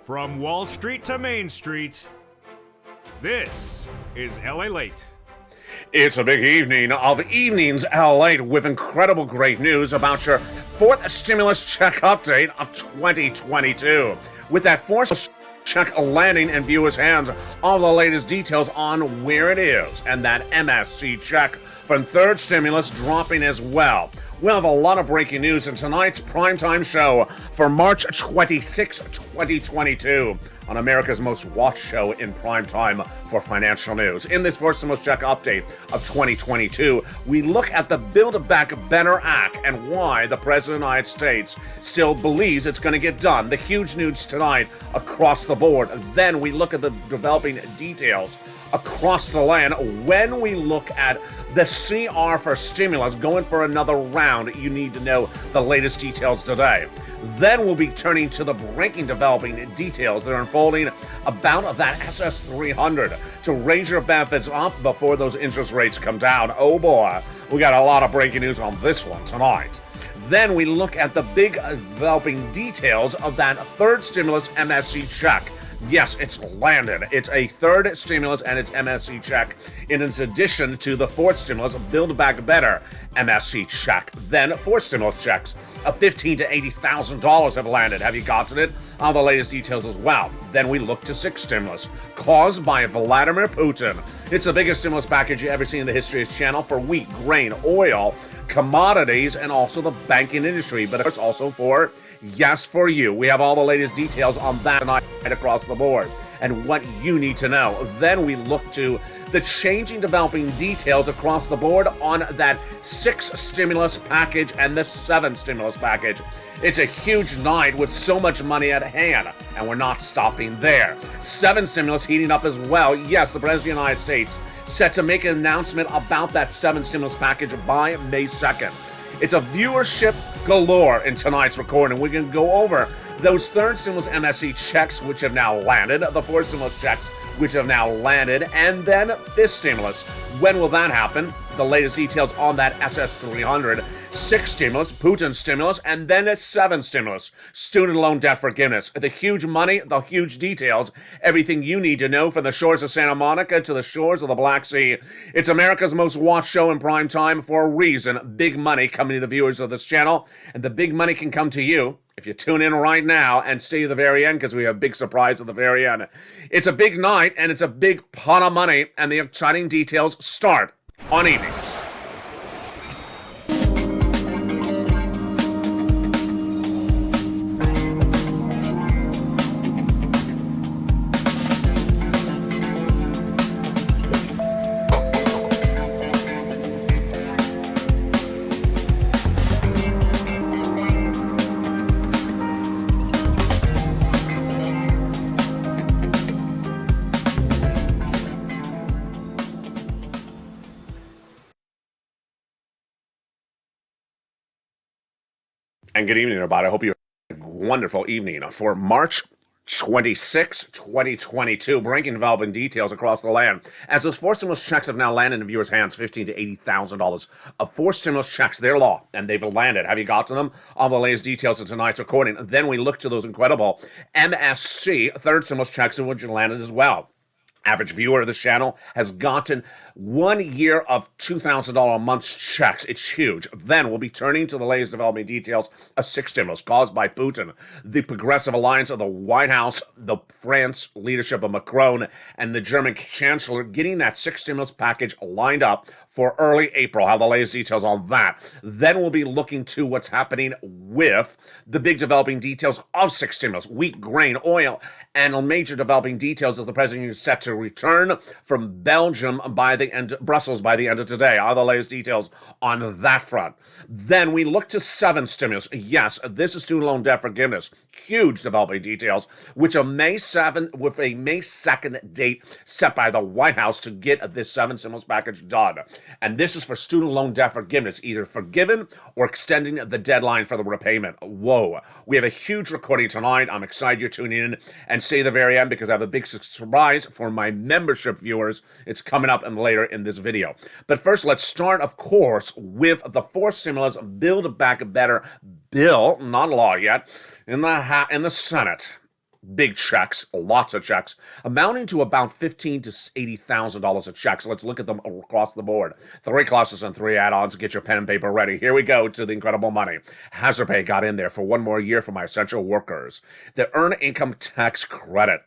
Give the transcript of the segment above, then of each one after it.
From Wall Street to Main Street, this is LALATE. It's a big evening of evenings LA with incredible great news about your fourth stimulus check update of 2022. With that fourth check landing in viewers' hands, all the latest details on where it is, and that MSC check from third stimulus dropping as well. We'll have a lot of breaking news in tonight's primetime show for March 26, 2022 on America's most watched show in primetime for financial news. In this first stimulus check update of 2022, we look at the Build Back Better Act and why the President of the United States still believes it's going to get done. The huge news tonight across the board. Then we look at the developing details across the land. When we look at the CR for stimulus going for another round, you need to know the latest details today. Then we'll be turning to the breaking developing details that are unfolding about that SS300 to raise your benefits up before those interest rates come down. Oh boy, we got a lot of breaking news on this one tonight. Then we look at the big developing details of that third stimulus MSC check. Yes, it's landed. It's a third stimulus and it's MSC check. In addition to the fourth stimulus, Build Back Better MSC check. Then fourth stimulus checks of $15,000 to $80,000 have landed. Have you gotten it? All the latest details as well. Then we look to sixth stimulus caused by Vladimir Putin. It's the biggest stimulus package you ever seen in the history of this channel for wheat, grain, oil, commodities, and also the banking industry. But it's also for you. We have all the latest details on that tonight across the board and what you need to know. Then we look to the changing developing details across the board on that sixth stimulus package and the seventh stimulus package. It's a huge night with so much money at hand, and we're not stopping there. Seven stimulus heating up as well. Yes, the President of the United States set to make an announcement about that seventh stimulus package by May 2nd. It's a viewership galore in tonight's recording. We can go over those third stimulus MSC checks, which have now landed, the fourth stimulus checks, which have now landed, and then this stimulus. When will that happen? The latest details on that SS300, sixth stimulus, Putin stimulus, and then a seventh stimulus, student loan debt forgiveness. The huge money, the huge details, everything you need to know from the shores of Santa Monica to the shores of the Black Sea. It's America's most watched show in prime time for a reason. Big money coming to the viewers of this channel, and the big money can come to you if you tune in right now and stay to the very end, because we have a big surprise at the very end. It's a big night, and it's a big pot of money, and the exciting details start on evenings. And good evening, everybody. I hope you have a wonderful evening for March 26, 2022. Breaking developing details across the land. As those four stimulus checks have now landed in viewers' hands, $15,000 to $80,000 of four stimulus checks. They're law, and they've landed. Have you got to them? All the latest details in tonight's recording. Then we look to those incredible MSC third stimulus checks, which have landed as well. Average viewer of this channel has gotten 1 year of $2,000 a month checks. It's huge. Then we'll be turning to the latest developing details of six stimulus caused by Putin, the Progressive Alliance of the White House, the France leadership of Macron, and the German Chancellor getting that six stimulus package lined up for early April. Have the latest details on that. Then we'll be looking to what's happening with the big developing details of six stimulus, wheat, grain, oil, and major developing details as the president is set to return from Belgium by the end, Brussels by the end of today. All the latest details on that front. Then we look to seven stimulus. Yes, this is student loan debt forgiveness. Huge developing details, which with a May 2nd date set by the White House to get this seven stimulus package done. And this is for student loan debt forgiveness, either forgiven or extending the deadline for the repayment. Whoa. We have a huge recording tonight. I'm excited you're tuning in, and stay to the very end because I have a big surprise for my membership viewers. It's coming up and later in this video. But first, let's start, of course, with the fourth stimulus Build Back Better bill, not law yet, in the Senate. big checks, lots of checks, amounting to about $15,000 to $80,000 of checks. Let's look at them across the board. 3 classes and 3 add-ons. Get your pen and paper ready. Here we go to the incredible money. Hazard pay got in there for 1 more year for my essential workers. The earned income tax credit.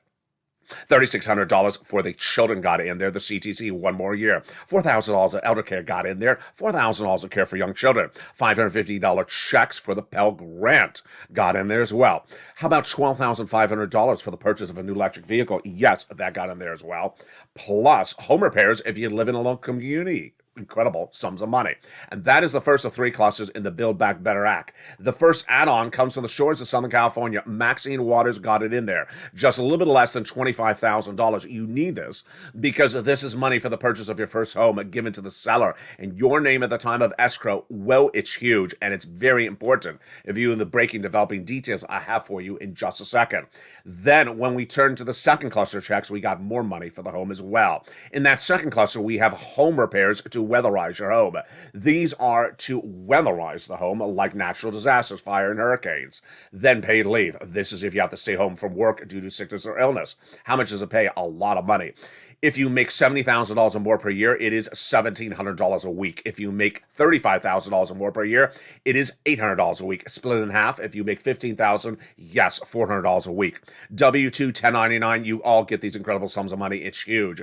$3,600 for the children got in there. The CTC 1 more year. $4,000 of elder care got in there. $4,000 of care for young children. $550 checks for the Pell Grant got in there as well. How about $12,500 for the purchase of a new electric vehicle? Yes, that got in there as well. Plus home repairs if you live in a local community. Incredible sums of money. And that is the first of 3 classes in the Build Back Better Act. The first add-on comes from the shores of Southern California. Maxine Waters got it in there. Just a little bit less than $25,000. You need this because this is money for the purchase of your first home given to the seller. And your name at the time of escrow, well, it's huge and it's very important. If you in the breaking developing details I have for you in just a second. Then when we turn to the second cluster of checks, we got more money for the home as well. In that second cluster, we have home repairs to weatherize your home. These are to weatherize the home like natural disasters, fire and hurricanes. Then paid leave. This is if you have to stay home from work due to sickness or illness. How much does it pay? A lot of money. If you make $70,000 or more per year, it is $1,700 a week. If you make $35,000 or more per year, it is $800 a week. Split in half. If you make $15,000, yes, $400 a week. W-2, 1099, you all get these incredible sums of money. It's huge.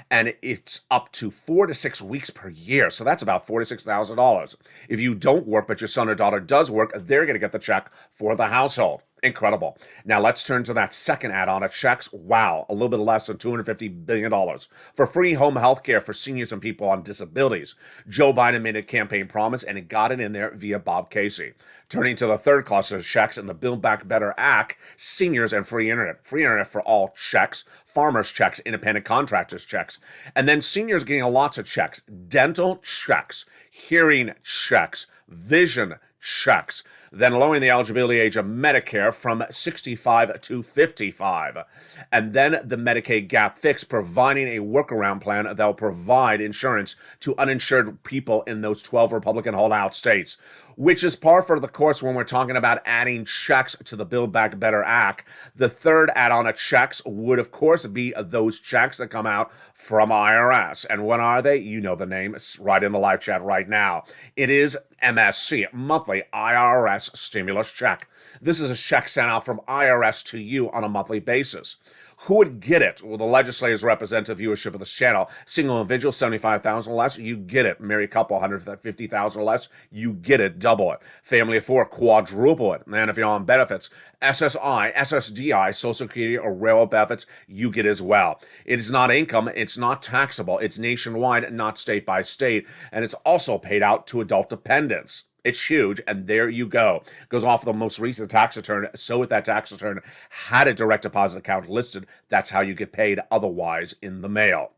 And it's up to 4 to 6 weeks per year. So that's about $46,000. If you don't work, but your son or daughter does work, they're going to get the check for the household. Incredible. Now let's turn to that second add-on of checks. Wow, a little bit less than $250 billion for free home health care for seniors and people on disabilities. Joe Biden made a campaign promise and it got it in there via Bob Casey. Turning to the third cluster of checks in the Build Back Better Act, seniors and free internet. Free internet for all checks, farmers checks, independent contractors checks, and then seniors getting lots of checks, dental checks, hearing checks, vision checks, then lowering the eligibility age of Medicare from 65 to 55. And then the Medicaid gap fix, providing a workaround plan that will provide insurance to uninsured people in those 12 Republican holdout states, which is par for the course when we're talking about adding checks to the Build Back Better Act. The third add-on of checks would, of course, be those checks that come out from IRS. And what are they? You know the name. It's right in the live chat right now. It is MSC, Monthly IRS Stimulus Check. This is a check sent out from IRS to you on a monthly basis. Who would get it? Well, the legislators represent the viewership of this channel. Single individual, 75,000 or less, you get it. Married couple, 150,000 or less, you get it. Double it. Family of 4, quadruple it. And if you're on benefits, SSI, SSDI, Social Security, or railroad benefits, you get as well. It is not income. It's not taxable. It's nationwide, not state by state. And it's also paid out to adult dependents. It's huge, and there you go. Goes off the most recent tax return. So if that tax return had a direct deposit account listed, that's how you get paid otherwise in the mail.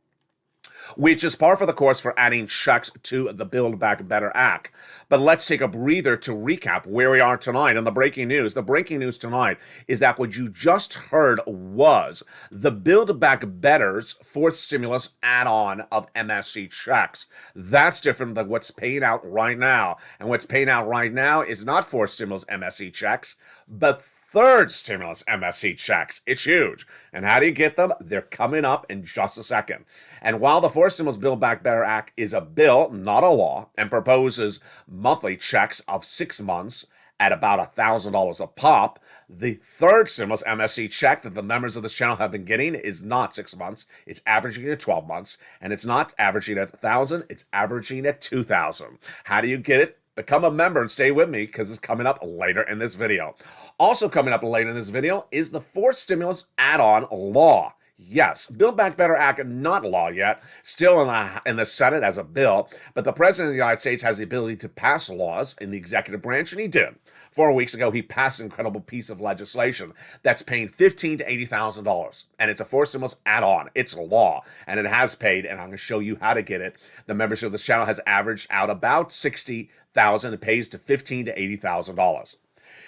Which is par for the course for adding checks to the Build Back Better Act. But let's take a breather to recap where we are tonight on the breaking news. The breaking news tonight is that what you just heard was the Build Back Better's fourth stimulus add-on of MSC checks. That's different than what's paying out right now. And what's paying out right now is not fourth stimulus MSC checks, but third stimulus MSC checks. It's huge. And how do you get them? They're coming up in just a second. And while the fourth stimulus Build Back Better Act is a bill, not a law, and proposes monthly checks of 6 months at about $1,000 a pop, the third stimulus MSC check that the members of this channel have been getting is not 6 months. It's averaging at 12 months. And it's not averaging at 1,000. It's averaging at 2,000. How do you get it? Become a member and stay with me because it's coming up later in this video. Also coming up later in this video is the fourth stimulus add-on law. Yes, Build Back Better Act, not law yet, still in the Senate as a bill, but the President of the United States has the ability to pass laws in the executive branch, and he did. 4 weeks ago, he passed an incredible piece of legislation that's paying $15,000 to $80,000, and it's a fourth stimulus add-on. It's a law, and it has paid, and I'm going to show you how to get it. The membership of this channel has averaged out about $60,000. It pays to $15,000 to $80,000.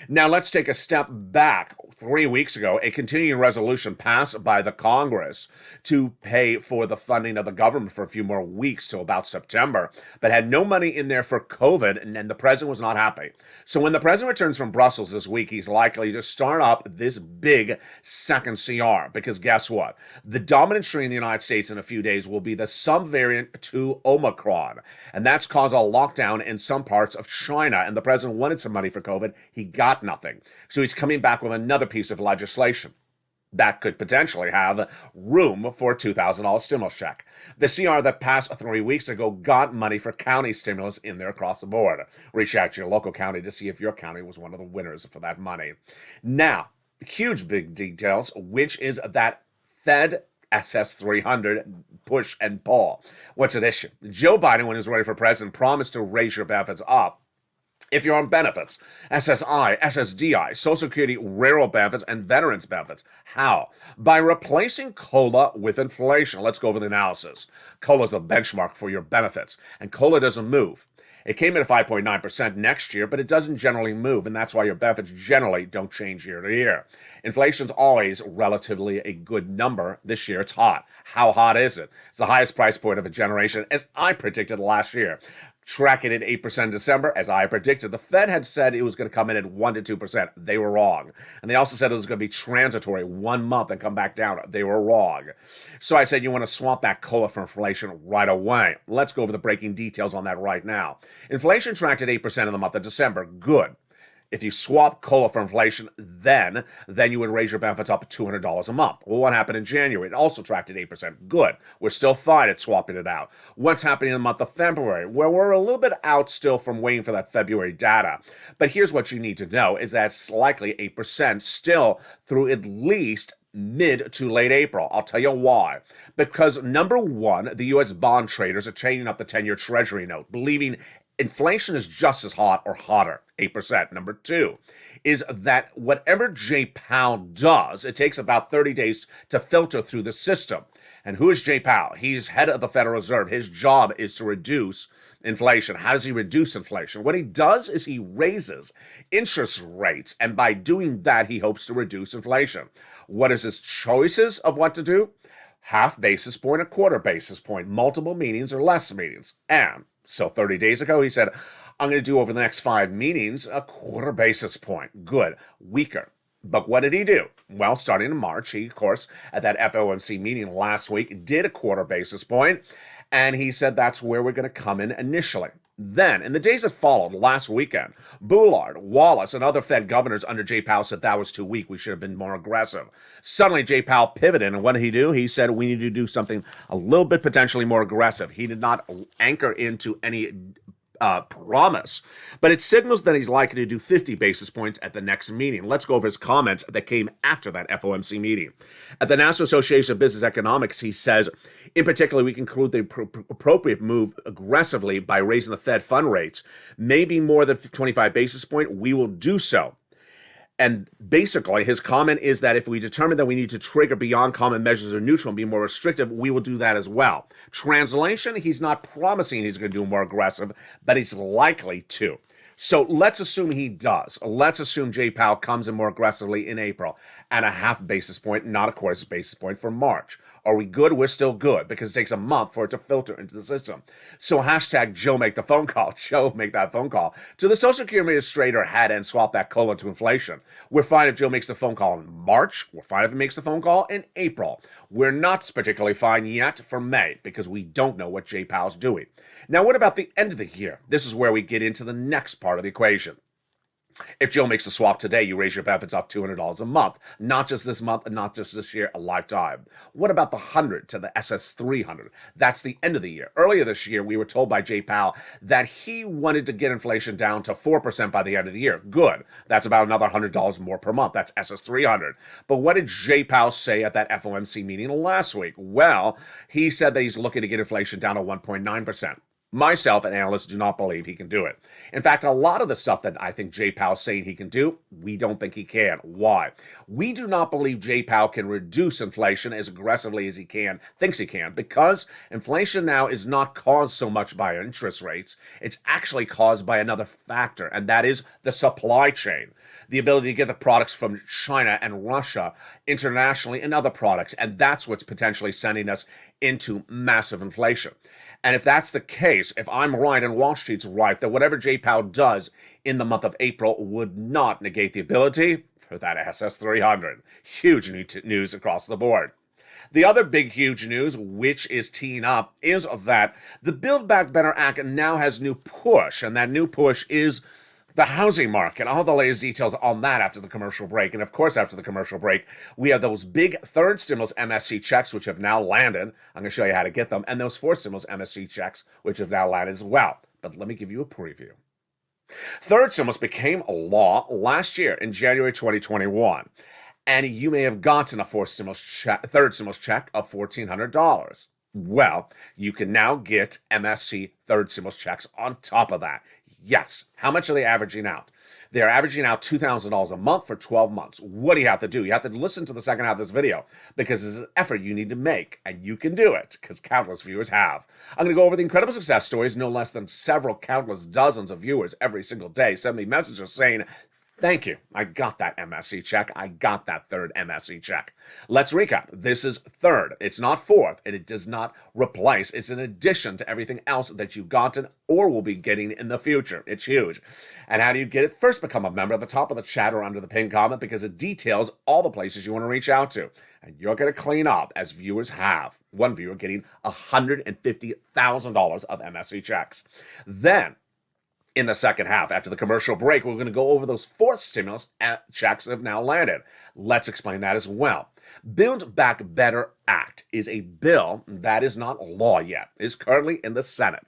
Now let's take a step back 3 weeks ago, a continuing resolution passed by the Congress to pay for the funding of the government for a few more weeks till about September, but had no money in there for COVID, and the president was not happy. So when the president returns from Brussels this week, he's likely to start up this big second CR, because guess what? The dominant strain in the United States in a few days will be the subvariant to Omicron, and that's caused a lockdown in some parts of China, and the president wanted some money for COVID. He got nothing. So he's coming back with another piece of legislation that could potentially have room for a $2,000 stimulus check. The CR that passed 3 weeks ago got money for county stimulus in there across the board. Reach out to your local county to see if your county was one of the winners for that money. Now, huge big details, which is that Fed SS300 push and pull. What's at issue? Joe Biden, when he was ready for president, promised to raise your benefits up if you're on benefits, SSI, SSDI, Social Security, railroad benefits, and veterans benefits. How? By replacing COLA with inflation. Let's go over the analysis. COLA is a benchmark for your benefits, and COLA doesn't move. It came in at 5.9% next year, but it doesn't generally move, and that's why your benefits generally don't change year to year. Inflation's always relatively a good number. This year, it's hot. How hot is it? It's the highest price point of a generation, as I predicted last year. Tracking at 8% in December, as I predicted. The Fed had said it was going to come in at 1 to 2%. They were wrong. And they also said it was going to be transitory, 1 month, and come back down. They were wrong. So I said you want to swap that COLA for inflation right away. Let's go over the breaking details on that right now. Inflation tracked at 8% in the month of December. Good. If you swap COLA for inflation, then you would raise your benefits up to $200 a month. Well, what happened in January? It also tracked at 8%. Good. We're still fine at swapping it out. What's happening in the month of February? Well, we're a little bit out still from waiting for that February data. But here's what you need to know is that it's likely 8% still through at least mid to late April. I'll tell you why. Because number one, the U.S. bond traders are trading up the 10-year Treasury note, believing inflation is just as hot or hotter, 8%. Number two is that whatever Jay Powell does, it takes about 30 days to filter through the system. And who is Jay Powell? He's head of the Federal Reserve. His job is to reduce inflation. How does he reduce inflation? What he does is he raises interest rates, and by doing that, he hopes to reduce inflation. What is his choices of what to do? Half basis point, a quarter basis point, multiple meetings or less meetings. And so 30 days ago, he said, I'm going to do over the next 5 meetings a quarter basis point. Good. Weaker. But what did he do? Well, starting in March, he, of course, at that FOMC meeting last week, did a quarter basis point, and he said that's where we're going to come in initially. Then, in the days that followed last weekend, Bullard, Wallace, and other Fed governors under Jay Powell said that was too weak. We should have been more aggressive. Suddenly, Jay Powell pivoted, and what did he do? He said we need to do something a little bit potentially more aggressive. He did not anchor into any promise, but it signals that he's likely to do 50 basis points at the next meeting. Let's go over his comments that came after that FOMC meeting. At the National Association of Business Economics, he says, in particular, we conclude the appropriate move aggressively by raising the Fed fund rates, maybe more than 25 basis point. We will do so. And basically, his comment is that if we determine that we need to trigger beyond common measures or neutral and be more restrictive, we will do that as well. Translation, he's not promising he's going to do more aggressive, but he's likely to. So let's assume he does. Let's assume Jay Powell comes in more aggressively in April and a half basis point, not a quarter basis point for March. Are we good? We're still good because it takes a month for it to filter into the system. So hashtag Joe make the phone call. Joe make that phone call to the Social Security Administrator head and swap that COLA to inflation. We're fine if Joe makes the phone call in March. We're fine if he makes the phone call in April. We're not particularly fine yet for May because we don't know what Jay Powell's doing. Now, what about the end of the year? This is where we get into the next part of the equation. If Joe makes a swap today, you raise your benefits up $200 a month. Not just this month, and not just this year, a lifetime. What about the 100 to the SS300? That's the end of the year. Earlier this year, we were told by Jay Powell that he wanted to get inflation down to 4% by the end of the year. Good. That's about another $100 more per month. That's SS300. But what did Jay Powell say at that FOMC meeting last week? Well, he said that he's looking to get inflation down to 1.9%. Myself and analysts do not believe he can do it. In fact, a lot of the stuff that I think Jay Powell's saying he can do, we don't think he can. Why? We do not believe Jay Powell can reduce inflation as aggressively as he thinks he can, because inflation now is not caused so much by interest rates. It's actually caused by another factor, and that is the supply chain. The ability to get the products from China and Russia internationally and other products, and that's what's potentially sending us into massive inflation. And if that's the case, if I'm right and Wall Street's right, that whatever Jay Powell does in the month of April would not negate the ability for that SS300. Huge news across the board. The other big, huge news, which is teeing up, is that the Build Back Better Act now has new push, and that new push is the housing market. All the latest details on that after the commercial break. And of course, after the commercial break, we have those big third stimulus MSC checks, which have now landed. I'm going to show you how to get them. And those fourth stimulus MSC checks, which have now landed as well. But let me give you a preview. Third stimulus became a law last year in January 2021. And you may have gotten a third stimulus check of $1,400. Well, you can now get MSC third stimulus checks on top of that. Yes. How much are they averaging out? They're averaging out $2,000 a month for 12 months. What do you have to do? You have to listen to the second half of this video, because it's an effort you need to make, and you can do it, because countless viewers have. I'm going to go over the incredible success stories. No less than countless dozens of viewers every single day send me messages saying, thank you. I got that MSC check. I got that third MSC check. Let's recap. This is third. It's not fourth, and it does not replace. It's an addition to everything else that you've gotten or will be getting in the future. It's huge. And how do you get it? First, become a member at the top of the chat or under the pinned comment, because it details all the places you want to reach out to. And you're going to clean up, as viewers have. One viewer getting $150,000 of MSC checks. Then, in the second half, after the commercial break, we're going to go over those fourth stimulus checks that have now landed. Let's explain that as well. Build Back Better Act is a bill that is not law yet. It is currently in the Senate.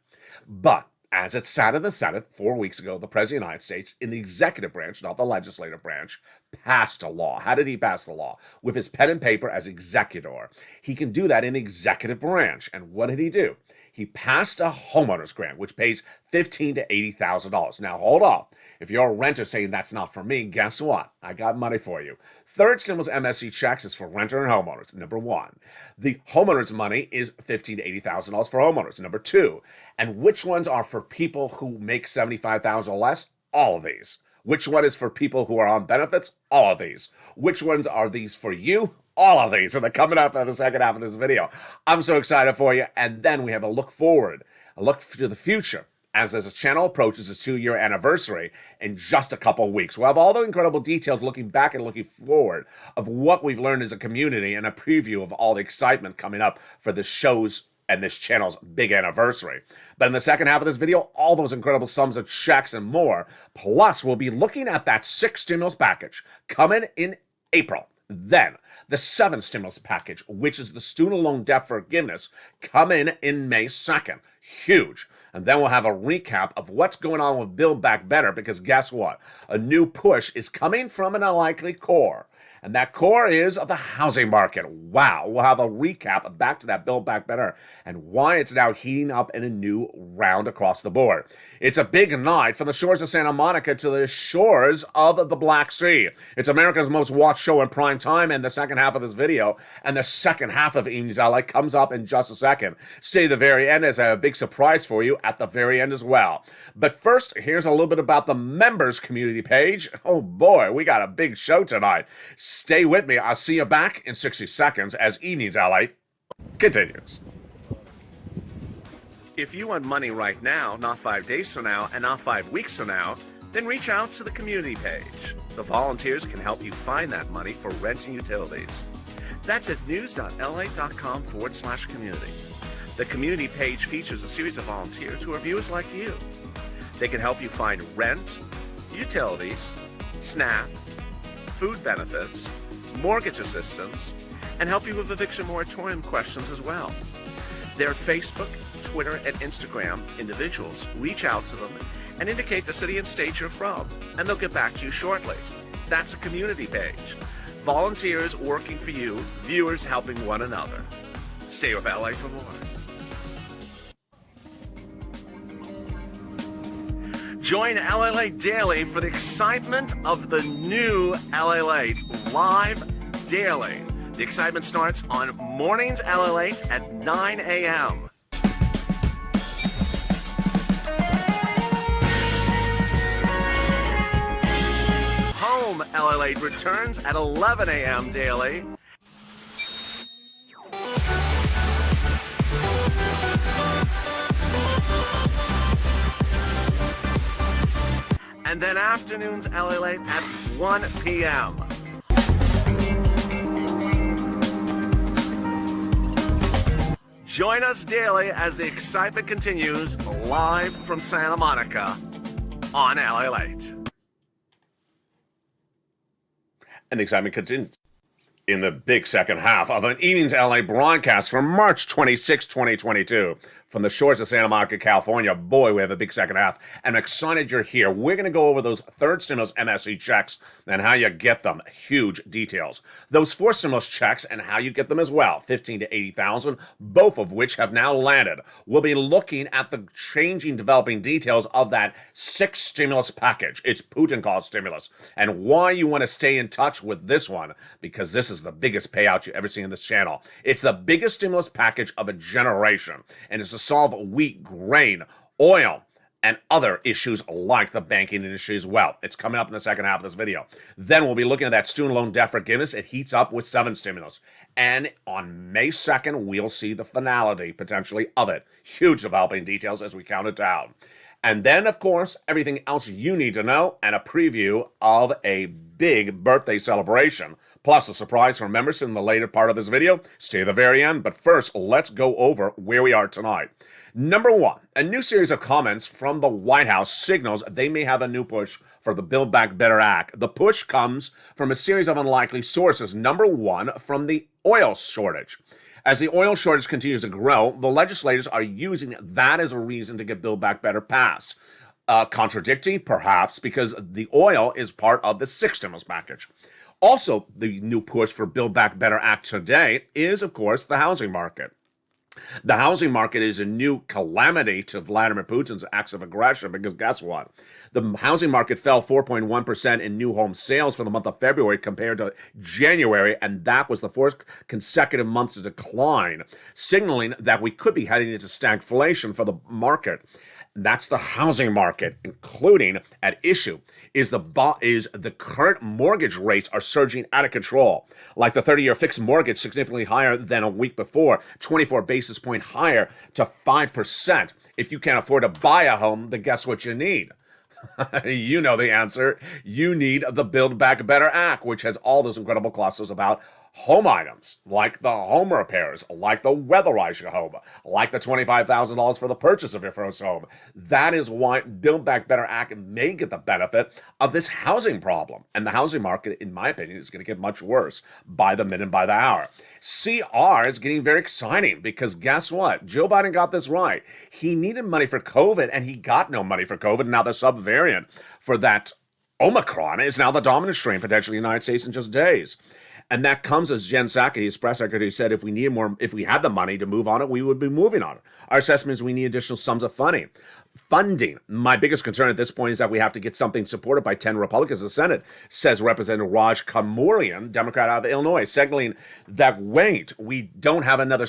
But as it sat in the Senate 4 weeks ago, the President of the United States, in the executive branch, not the legislative branch, passed a law. How did he pass the law? With his pen and paper as executor. He can do that in the executive branch. And what did he do? He passed a homeowner's grant, which pays $15,000 to $80,000. Now, hold up. If you're a renter saying that's not for me, guess what? I got money for you. Third stimulus MSC checks is for renter and homeowners, number one. The homeowner's money is $15,000 to $80,000 for homeowners, number two. And which ones are for people who make $75,000 or less? All of these. Which one is for people who are on benefits? All of these. Which ones are these for you? All of these. And they're coming up in the second half of this video. I'm so excited for you. And then we have a look forward, a look to the future, as the channel approaches its 2-year anniversary in just a couple of weeks. We'll have all the incredible details looking back and looking forward of what we've learned as a community, and a preview of all the excitement coming up for the show's and this channel's big anniversary. But in the second half of this video, all those incredible sums of checks and more. Plus, we'll be looking at that 6th stimulus package coming in April. Then, the 7th stimulus package, which is the student loan debt forgiveness, coming in May 2nd. Huge. And then we'll have a recap of what's going on with Build Back Better, because guess what? A new push is coming from an unlikely core. And that core is the housing market. Wow. We'll have a recap back to that Build Back Better and why it's now heating up in a new round across the board. It's a big night from the shores of Santa Monica to the shores of the Black Sea. It's America's most watched show in prime time, and the second half of this video and the second half of Evenings LA comes up in just a second. Stay to the very end, as I have a big surprise for you at the very end as well. But first, here's a little bit about the members community page. Oh boy, we got a big show tonight. Stay with me. I'll see you back in 60 seconds as Evenings LA continues. If you want money right now, not 5 days from now, and not 5 weeks from now, then reach out to the community page. The volunteers can help you find that money for rent and utilities. That's at news.la.com/community. The community page features a series of volunteers who are viewers like you. They can help you find rent, utilities, SNAP, food benefits, mortgage assistance, and help you with eviction moratorium questions as well. Their Facebook, Twitter, and Instagram individuals reach out to them and indicate the city and state you're from, and they'll get back to you shortly. That's a community page. Volunteers working for you, viewers helping one another. Stay with LA for more. Join LALATE daily for the excitement of the new LALATE live daily. The excitement starts on mornings LALATE at 9 a.m. Home LALATE returns at 11 a.m. daily. And then afternoons LALATE at 1 p.m. Join us daily as the excitement continues live from Santa Monica on LALATE. And the excitement continues in the big second half of an Evenings LA broadcast from March 26, 2022. From the shores of Santa Monica, California. Boy, we have a big second half. And I'm excited you're here. We're going to go over those third stimulus MSE checks and how you get them. Huge details. Those fourth stimulus checks and how you get them as well. 15 to 80,000, both of which have now landed. We'll be looking at the changing, developing details of that sixth stimulus package. It's Putin-caused stimulus. And why you want to stay in touch with this one, because this is the biggest payout you ever see in this channel. It's the biggest stimulus package of a generation. And it's solve wheat, grain, oil, and other issues like the banking industry as well. It's coming up in the second half of this video. Then we'll be looking at that student loan debt forgiveness. It heats up with 7 stimulus. And on May 2nd, we'll see the finality, potentially, of it. Huge developing details as we count it down. And then, of course, everything else you need to know and a preview of a big birthday celebration. Plus a surprise for members in the later part of this video. Stay to the very end. But first, let's go over where we are tonight. Number 1, a new series of comments from the White House signals they may have a new push for the Build Back Better Act. The push comes from a series of unlikely sources. Number 1, from the oil shortage. As the oil shortage continues to grow, the legislators are using that as a reason to get Build Back Better passed. Contradicting, perhaps, because the oil is part of the sixth stimulus package. Also, the new push for Build Back Better Act today is, of course, the housing market. The housing market is a new calamity to Vladimir Putin's acts of aggression because guess what? The housing market fell 4.1% in new home sales for the month of February compared to January, and that was the fourth consecutive month to decline, signaling that we could be heading into stagflation for the market. That's the housing market, including at issue is the current mortgage rates are surging out of control. Like the 30-year fixed mortgage, significantly higher than a week before, 24 basis point higher to 5%. If you can't afford to buy a home, then guess what you need? You know the answer. You need the Build Back Better Act, which has all those incredible clauses about home items, like the home repairs, like the weatherize your home, like the $25,000 for the purchase of your first home. That is why Build Back Better Act may get the benefit of this housing problem. And the housing market, in my opinion, is going to get much worse by the minute, by the hour. CR is getting very exciting because guess what? Joe Biden got this right. He needed money for COVID, and he got no money for COVID. Now the subvariant for that Omicron is now the dominant strain, potentially in the United States in just days. And that comes as Jen Psaki, his press secretary, said if we had the money to move on it, we would be moving on it. Our assessment is we need additional sums of funding. My biggest concern at this point is that we have to get something supported by 10 Republicans in the Senate, says Representative Raj Kamurian, Democrat out of Illinois, signaling that we don't have another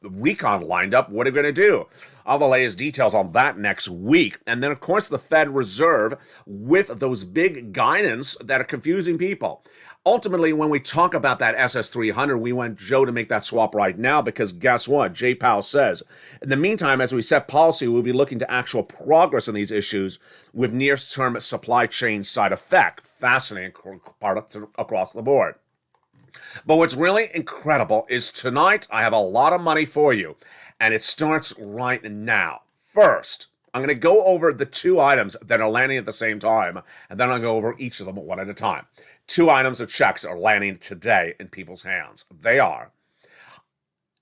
recon lined up. What are we going to do? All the latest details on that next week. And then, of course, the Fed Reserve with those big guidance that are confusing people. Ultimately, when we talk about that SS300, we want Joe to make that swap right now because guess what? Jay Powell says. In the meantime, as we set policy, we'll be looking to actual progress on these issues with near-term supply chain side effect. Fascinating part across the board. But what's really incredible is tonight I have a lot of money for you, and it starts right now. First, I'm going to go over the 2 items that are landing at the same time, and then I'll go over each of them one at a time. 2 items of checks are landing today in people's hands. They are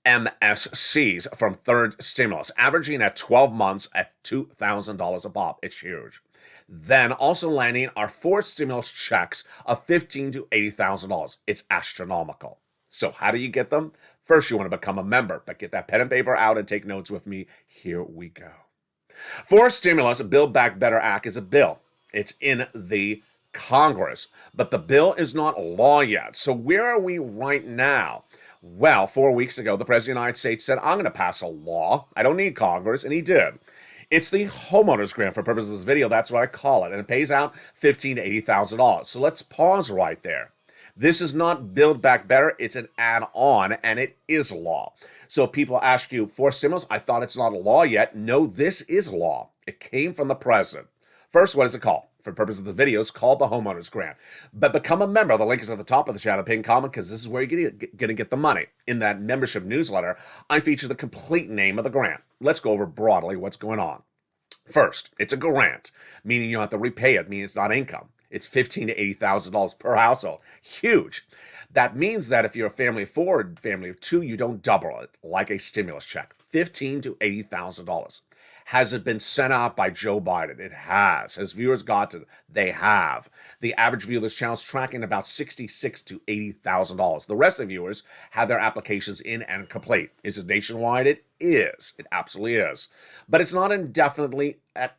MSCs from third stimulus, averaging at 12 months at $2,000 a pop. It's huge. Then also landing are 4th stimulus checks of $15,000 to $80,000. It's astronomical. So how do you get them? First, you want to become a member, but get that pen and paper out and take notes with me. Here we go. For stimulus, Build Back Better Act is a bill. It's in the Congress, but the bill is not law yet. So where are we right now? Well, 4 weeks ago, the President of the United States said, I'm going to pass a law. I don't need Congress, and he did. It's the homeowner's grant for purposes of this video. That's what I call it, and it pays out $15,000 to $80,000. So let's pause right there. This is not Build Back Better. It's an add-on, and it is law. So people ask you, for stimulus, I thought it's not a law yet. No, this is law. It came from the president. First, what is it called? For the purpose of the video, it's called the homeowner's grant. But become a member. The link is at the top of the channel, pinned comment, because this is where you're going to get the money. In that membership newsletter, I feature the complete name of the grant. Let's go over broadly what's going on. First, it's a grant, meaning you don't have to repay it, meaning it's not income. It's $15,000 to $80,000 per household. Huge. That means that if you're a family of four or family of two, you don't double it like a stimulus check. $15,000 to $80,000. Has it been sent out by Joe Biden? It has. Has viewers gotten it? They have. The average viewer of this channel is tracking about $66,000 to $80,000. The rest of the viewers have their applications in and complete. Is it nationwide? It is. It absolutely is. But it's not indefinitely at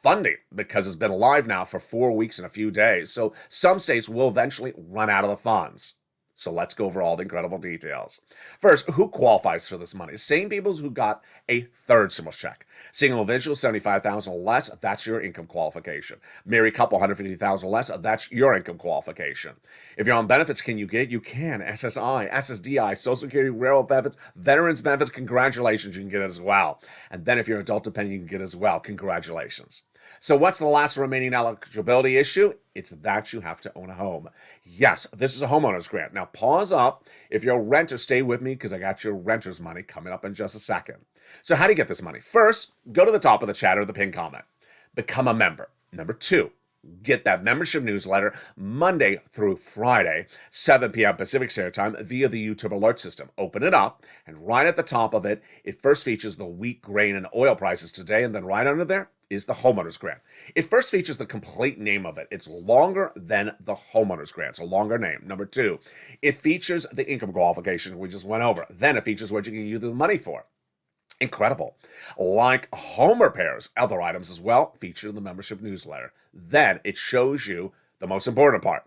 funding because it's been live now for 4 weeks and a few days. So some states will eventually run out of the funds. So let's go over all the incredible details. First, who qualifies for this money? Same people who got a third stimulus check. Single individual, $75,000 or less, that's your income qualification. Married couple, $150,000 or less, that's your income qualification. If you're on benefits, can you get? You can. SSI, SSDI, Social Security, railroad benefits, veterans benefits, congratulations, you can get it as well. And then if you're an adult dependent, you can get it as well. Congratulations. So what's the last remaining eligibility issue? It's that you have to own a home. Yes, this is a homeowner's grant. Now pause up. If you're a renter, stay with me because I got your renter's money coming up in just a second. So how do you get this money? First, go to the top of the chat or the pinned comment. Become a member. Number two, get that membership newsletter Monday through Friday, 7 p.m. Pacific Standard Time via the YouTube alert system. Open it up, and right at the top of it, it first features the wheat, grain, and oil prices today, and then right under there is the homeowner's grant. It first features the complete name of it. It's longer than the homeowner's grant. It's a longer name. Number two, it features the income qualification we just went over. Then it features what you can use the money for. Incredible. Like home repairs, other items as well, featured in the membership newsletter. Then it shows you the most important part,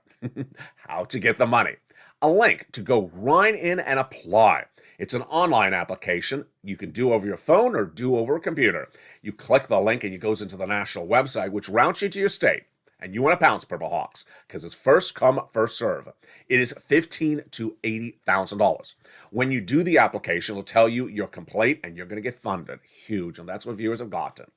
how to get the money. A link to go right in and apply. It's an online application you can do over your phone or do over a computer. You click the link and it goes into the national website, which routes you to your state. And you want to pounce, Purple Hawks, because it's first come, first serve. It is $15,000 to $80,000. When you do the application, it'll tell you you're complete and you're going to get funded. Huge, and that's what viewers have gotten.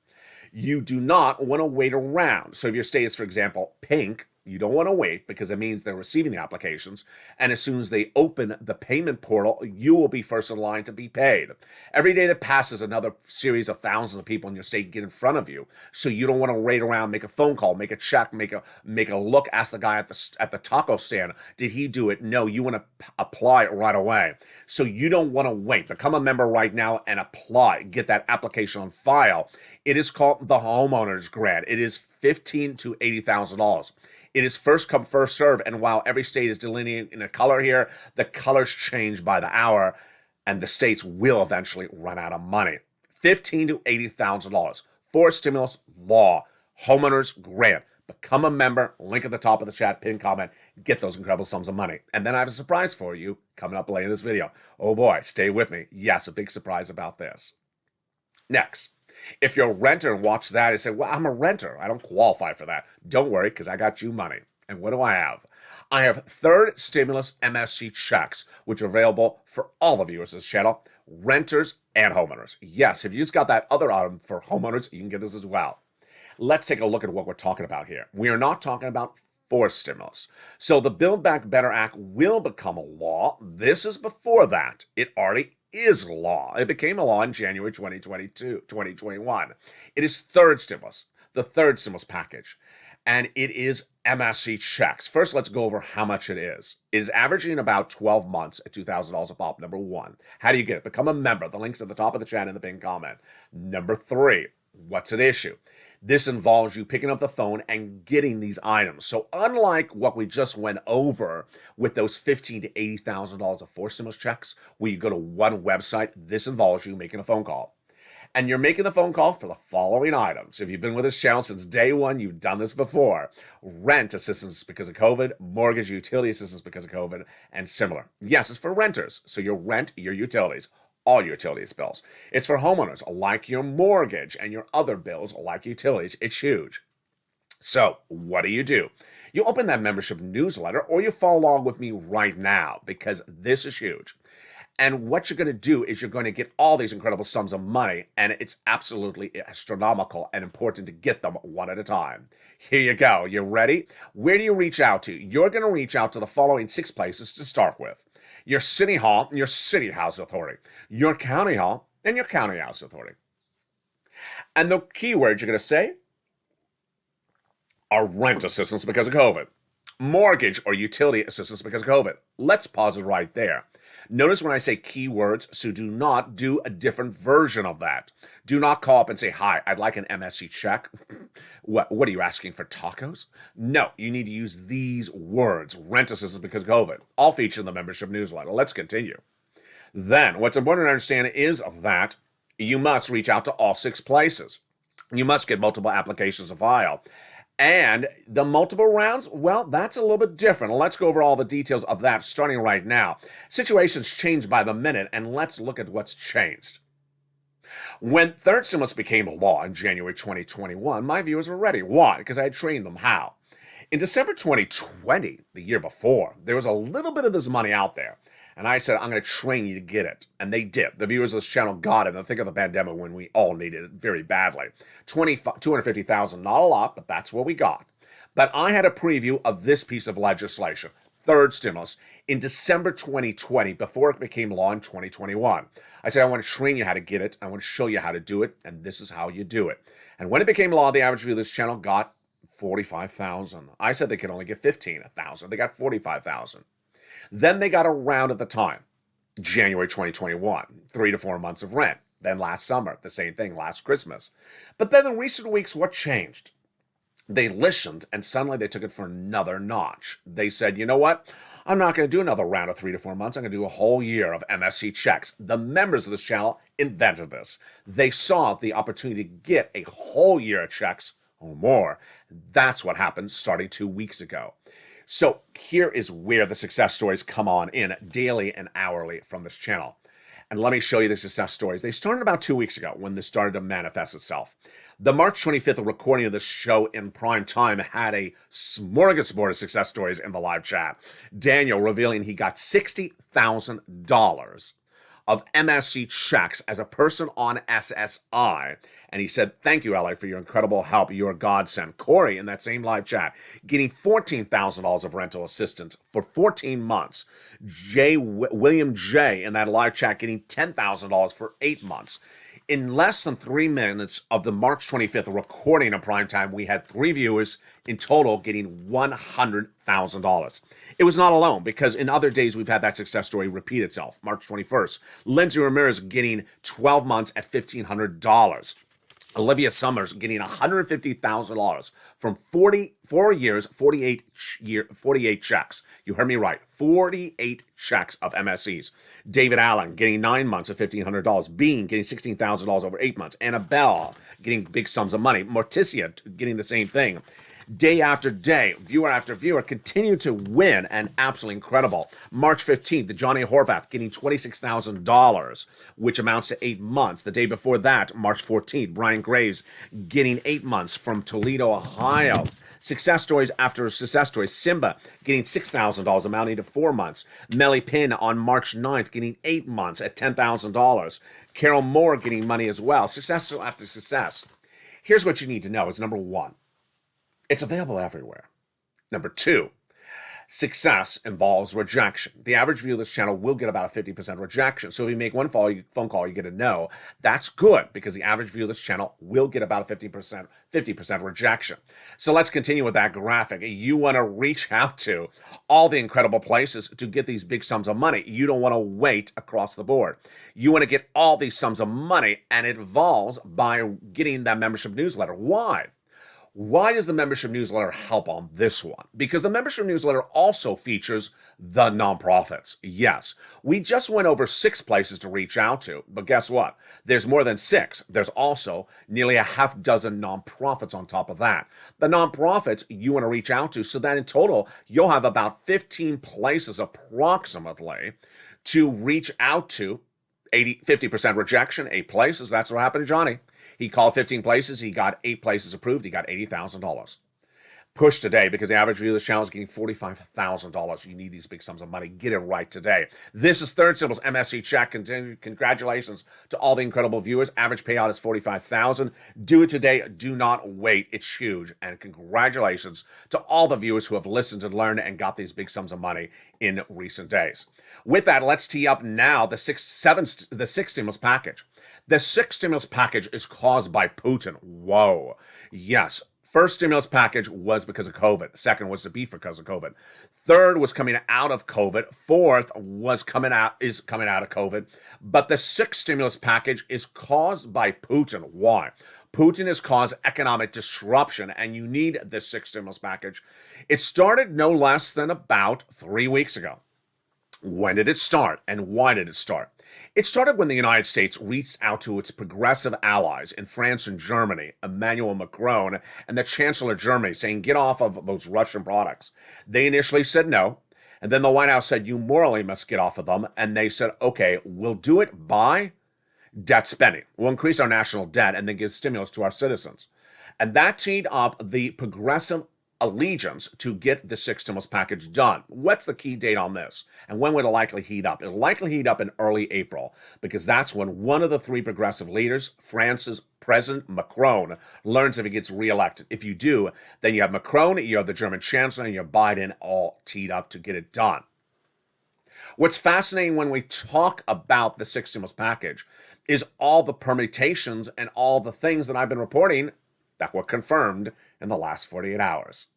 You do not want to wait around. So if your state is, for example, pink, you don't want to wait because it means they're receiving the applications. And as soon as they open the payment portal, you will be first in line to be paid. Every day that passes, another series of thousands of people in your state get in front of you. So you don't want to wait around, make a phone call, make a check, make a look, ask the guy at the taco stand, did he do it? No, you want to apply it right away. So you don't want to wait. Become a member right now and apply. Get that application on file. It is called the homeowner's grant. It is $15,000 to $80,000. It is first come, first serve, and while every state is delineated in a color here, the colors change by the hour, and the states will eventually run out of money. $15,000 to $80,000 for stimulus law, homeowners grant. Become a member, link at the top of the chat, pin comment, get those incredible sums of money. And then I have a surprise for you coming up later in this video. Oh boy, stay with me. Yes, a big surprise about this. Next. If you're a renter and watch that and say, well, I'm a renter, I don't qualify for that. Don't worry, because I got you money. And what do I have? I have third stimulus MSC checks, which are available for all the viewers of this channel, renters and homeowners. Yes, if you just got that other item for homeowners, you can get this as well. Let's take a look at what we're talking about here. We are not talking about forced stimulus. So the Build Back Better Act will become a law. This is before that. It already is law. It became a law in January 2021. It is third stimulus, the third stimulus package, and it is MSC checks. First, let's go over how much it is. It is averaging about 12 months at $2,000 a pop, number one. How do you get it? Become a member. The link's at the top of the chat in the pinned comment. Number three, what's at issue? This involves you picking up the phone and getting these items. So unlike what we just went over with those $15,000 to $80,000 of forced stimulus checks, where you go to one website, this involves you making a phone call. and you're making the phone call for the following items. If you've been with this channel since day one, you've done this before. Rent assistance because of COVID, mortgage utility assistance because of COVID, and similar. Yes, it's for renters, so your rent, your utilities, all your utilities bills. It's for homeowners, like your mortgage and your other bills, like utilities. It's huge. So what do? You open that membership newsletter or you follow along with me right now because this is huge. And what you're going to do is you're going to get all these incredible sums of money, and it's absolutely astronomical and important to get them one at a time. Here you go. You ready? Where do you reach out to? You're going to reach out to the following 6 places to start with. Your city hall and your city house authority. Your county hall and your county house authority. And the keywords you're going to say are rent assistance because of COVID, mortgage or utility assistance because of COVID. Let's pause it right there. Notice when I say keywords, so do not do a different version of that. Do not call up and say, hi, I'd like an MSC check. What are you asking for, tacos? No, you need to use these words, rent assistance because of COVID, all featured in the membership newsletter. Let's continue. Then, what's important to understand is that you must reach out to all 6 places. You must get multiple applications to file. And the multiple rounds, well, that's a little bit different. Let's go over all the details of that starting right now. Situations change by the minute, and let's look at what's changed. When third stimulus became law in January 2021, my viewers were ready. Why? Because I had trained them how. In December 2020, the year before, there was a little bit of this money out there. And I said, I'm going to train you to get it. And they did. The viewers of this channel got it in the thick of the pandemic when we all needed it very badly. $250,000, not a lot, but that's what we got. But I had a preview of this piece of legislation, third stimulus, in December 2020, before it became law in 2021. I said, I want to train you how to get it. I want to show you how to do it. And this is how you do it. And when it became law, the average viewer of this channel got 45,000. I said they could only get 15,000. They got 45,000. Then they got a round at the time, January 2021, 3 to 4 months of rent. Then last summer, the same thing, last Christmas. But then in recent weeks, what changed? They listened, and suddenly they took it for another notch. They said, you know what? I'm not going to do another round of 3 to 4 months. I'm going to do a whole year of MSC checks. The members of this channel invented this. They saw the opportunity to get a whole year of checks or more. That's what happened starting 2 weeks ago. So here is where the success stories come on in daily and hourly from this channel. And let me show you the success stories. They started about 2 weeks ago when this started to manifest itself. The March 25th recording of this show in prime time had a smorgasbord of success stories in the live chat. Daniel revealing he got $60,000 of MSC checks as a person on SSI. And he said, thank you, LA, for your incredible help. You're a godsend. Corey, in that same live chat, getting $14,000 of rental assistance for 14 months. William J, in that live chat, getting $10,000 for 8 months. In less than 3 minutes of the March 25th recording of primetime, we had 3 viewers in total getting $100,000. It was not alone, because in other days we've had that success story repeat itself. March 21st, Lindsay Ramirez getting 12 months at $1,500. Olivia Summers getting $150,000 from 4 years, 48 checks. You heard me right, 48 checks of MSCs. David Allen getting 9 months of $1,500. Bean getting $16,000 over 8 months. Annabelle getting big sums of money. Morticia getting the same thing. Day after day, viewer after viewer, continue to win, and absolutely incredible. March 15th, Johnny Horvath getting $26,000, which amounts to 8 months. The day before that, March 14th, Brian Graves getting 8 months from Toledo, Ohio. Success stories after success stories. Simba getting $6,000, amounting to 4 months. Melly Pin on March 9th getting 8 months at $10,000. Carol Moore getting money as well. Success story after success. Here's what you need to know. It's number 1. It's available everywhere. Number 2, success involves rejection. The average viewer of this channel will get about a 50% rejection. So if you make one phone call, you get a no. That's good, because the average viewer of this channel will get about a 50% rejection. So let's continue with that graphic. You want to reach out to all the incredible places to get these big sums of money. You don't want to wait across the board. You want to get all these sums of money, and it involves by getting that membership newsletter. Why? Why does the membership newsletter help on this one? Because the membership newsletter also features the nonprofits. Yes, we just went over 6 places to reach out to, but guess what? There's more than 6. There's also nearly a half dozen nonprofits on top of that. The nonprofits you want to reach out to, so that in total, you'll have about 15 places approximately to reach out to. 50% rejection, 8 places. That's what happened to Johnny. He called 15 places. He got 8 places approved. He got $80,000. Push today, because the average view of this channel is getting $45,000. You need these big sums of money. Get it right today. This is Third Symbol's MSC check. Congratulations to all the incredible viewers. Average payout is $45,000. Do it today. Do not wait. It's huge. And congratulations to all the viewers who have listened and learned and got these big sums of money in recent days. With that, let's tee up now the sixth stimulus package. The sixth stimulus package is caused by Putin. Whoa. Yes. First stimulus package was because of COVID. Second was to be because of COVID. Third was coming out of COVID. Fourth is coming out of COVID. But the sixth stimulus package is caused by Putin. Why? Putin has caused economic disruption, and you need the sixth stimulus package. It started no less than about 3 weeks ago. When did it start, and why did it start? It started when the United States reached out to its progressive allies in France and Germany, Emmanuel Macron, and the Chancellor of Germany, saying, get off of those Russian products. They initially said no, and then the White House said, you morally must get off of them, and they said, okay, we'll do it by debt spending. We'll increase our national debt and then give stimulus to our citizens. And that teed up the progressive allegiance to get the sixth stimulus package done. What's the key date on this? And when would it likely heat up? It'll likely heat up in early April, because that's when one of the 3 progressive leaders, France's President Macron, learns if he gets reelected. If you do, then you have Macron, you have the German Chancellor, and you have Biden all teed up to get it done. What's fascinating when we talk about the sixth stimulus package is all the permutations and all the things that I've been reporting that were confirmed in the last 48 hours.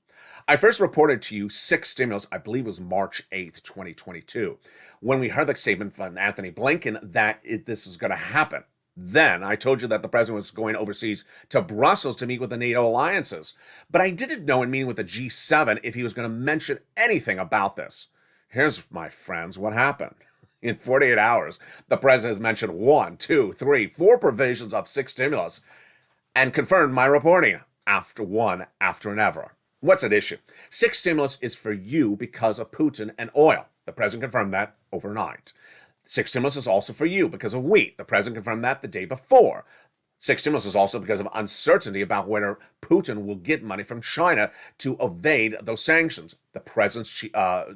I first reported to you 6 stimulus, I believe it was March 8th, 2022, when we heard the statement from Anthony Blinken that this is going to happen. Then I told you that the president was going overseas to Brussels to meet with the NATO alliances. But I didn't know in meeting with the G7 if he was going to mention anything about this. Here's, my friends, what happened. In 48 hours, the president has mentioned 1, 2, 3, 4 provisions of 6 stimulus and confirmed my reporting after and ever. What's at issue? 6 stimulus is for you because of Putin and oil. The president confirmed that overnight. 6 stimulus is also for you because of wheat. The president confirmed that the day before. 6 stimulus is also because of uncertainty about whether Putin will get money from China to evade those sanctions. The president's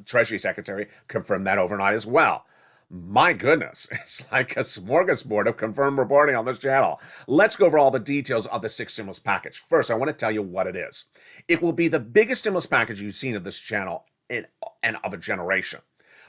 Treasury Secretary confirmed that overnight as well. My goodness, it's like a smorgasbord of confirmed reporting on this channel. Let's go over all the details of the sixth stimulus package. First, I want to tell you what it is. It will be the biggest stimulus package you've seen of this channel and of a generation.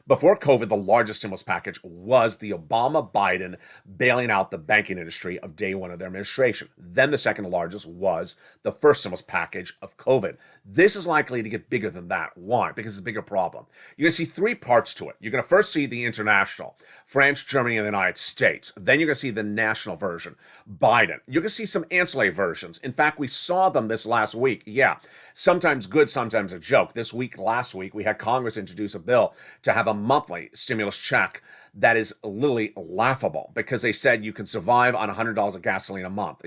Before COVID, the largest stimulus package was the Obama-Biden bailing out the banking industry of day one of their administration. Then the second largest was the first stimulus package of COVID. This is likely to get bigger than that. Why? Because it's a bigger problem. You're going to see 3 parts to it. You're going to first see the international, France, Germany, and the United States. Then you're going to see the national version, Biden. You're going to see some ancillary versions. In fact, we saw them this last week. Yeah, sometimes good, sometimes a joke. Last week, we had Congress introduce a bill to have a monthly stimulus check that is literally laughable, because they said you can survive on $100 of gasoline a month.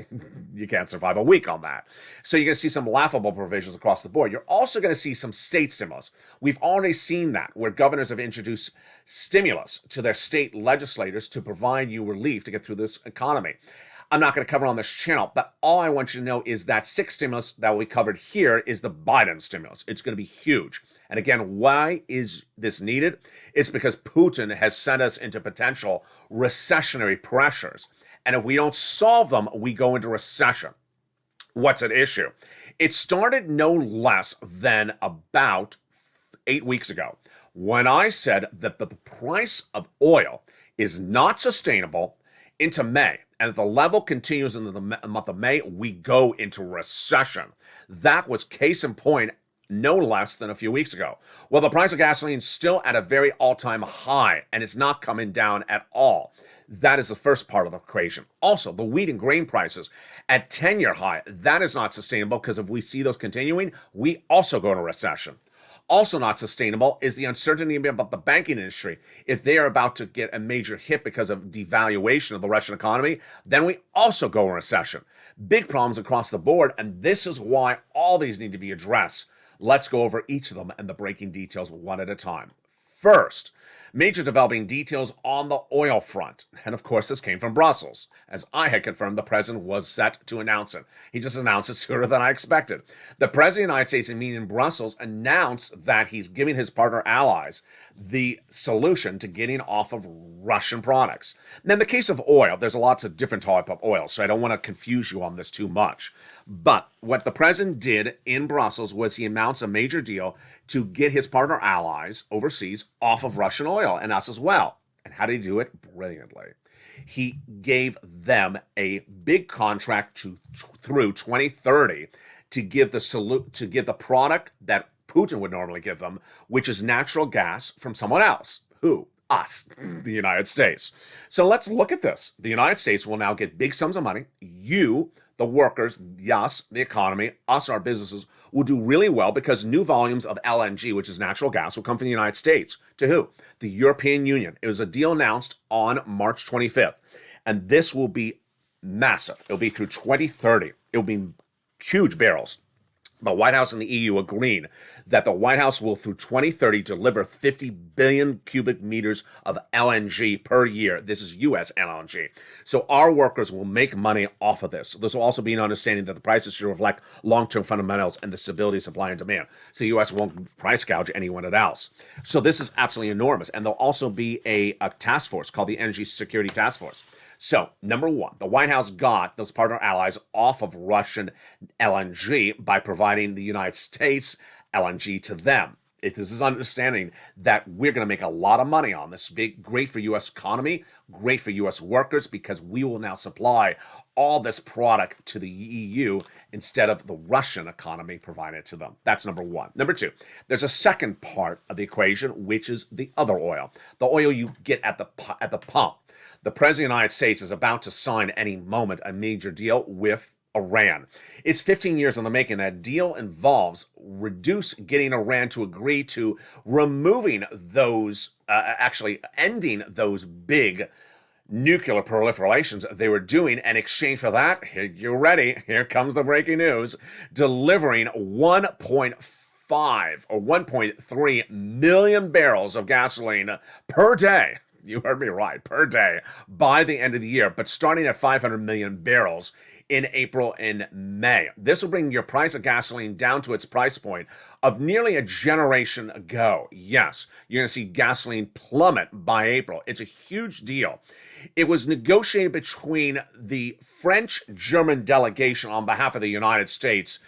You can't survive a week on that. So you're going to see some laughable provisions across the board. You're also going to see some state stimulus. We've already seen that, where governors have introduced stimulus to their state legislators to provide you relief to get through this economy. I'm not going to cover on this channel, but all I want you to know is that sixth stimulus that we covered here is the Biden stimulus. It's going to be huge. And again, why is this needed? It's because Putin has sent us into potential recessionary pressures. And if we don't solve them, we go into recession. What's at issue? It started no less than about 8 weeks ago, when I said that the price of oil is not sustainable into May. And if the level continues in the month of May, we go into recession. That was case in point no less than a few weeks ago. Well, the price of gasoline is still at a very all-time high, and it's not coming down at all. That is the first part of the equation. Also, the wheat and grain prices at 10-year high, that is not sustainable because if we see those continuing, we also go into recession. Also not sustainable is the uncertainty about the banking industry. If they are about to get a major hit because of devaluation of the Russian economy, then we also go in recession. Big problems across the board, and this is why all these need to be addressed. Let's go over each of them and the breaking details one at a time. First, major developing details on the oil front. And of course, this came from Brussels. As I had confirmed, the president was set to announce it. He just announced it sooner than I expected. The president of the United States, in meeting in Brussels, announced that he's giving his partner allies the solution to getting off of Russian products. Now, in the case of oil, there's lots of different type of oil, so I don't want to confuse you on this too much. But what the president did in Brussels was he announced a major deal to get his partner allies overseas off of Russian oil and us as well. And how did he do it? Brilliantly. He gave them a big contract through 2030 to give the product that Putin would normally give them, which is natural gas from someone else. Who? Us, the United States. So let's look at this. The United States will now get big sums of money. You, the workers, us, the economy, us, our businesses, will do really well because new volumes of LNG, which is natural gas, will come from the United States. To who? The European Union. It was a deal announced on March 25th. And this will be massive. It'll be through 2030. It'll be huge barrels. The White House and the EU agreed that the White House will, through 2030, deliver 50 billion cubic meters of LNG per year. This is U.S. LNG. So our workers will make money off of this. This will also be an understanding that the prices should reflect long-term fundamentals and the stability of supply and demand. So the U.S. won't price gouge anyone else. So this is absolutely enormous. And there'll also be a task force called the Energy Security Task Force. So, number one, the White House got those partner allies off of Russian LNG by providing the United States LNG to them. This is understanding that we're going to make a lot of money on this. Great for U.S. economy, great for U.S. workers, because we will now supply all this product to the EU instead of the Russian economy providing it to them. That's number one. Number two, there's a second part of the equation, which is the other oil, the oil you get at the pump. The President of the United States is about to sign any moment a major deal with Iran. It's 15 years in the making. That deal involves getting Iran to agree to removing those, actually ending those big nuclear proliferations they were doing. In exchange for that, you're ready, here comes the breaking news, delivering 1.5 or 1.3 million barrels of gasoline per day. You heard me right, per day, by the end of the year, but starting at 500 million barrels in April and May. This will bring your price of gasoline down to its price point of nearly a generation ago. Yes, you're going to see gasoline plummet by April. It's a huge deal. It was negotiated between the French-German delegation on behalf of the United States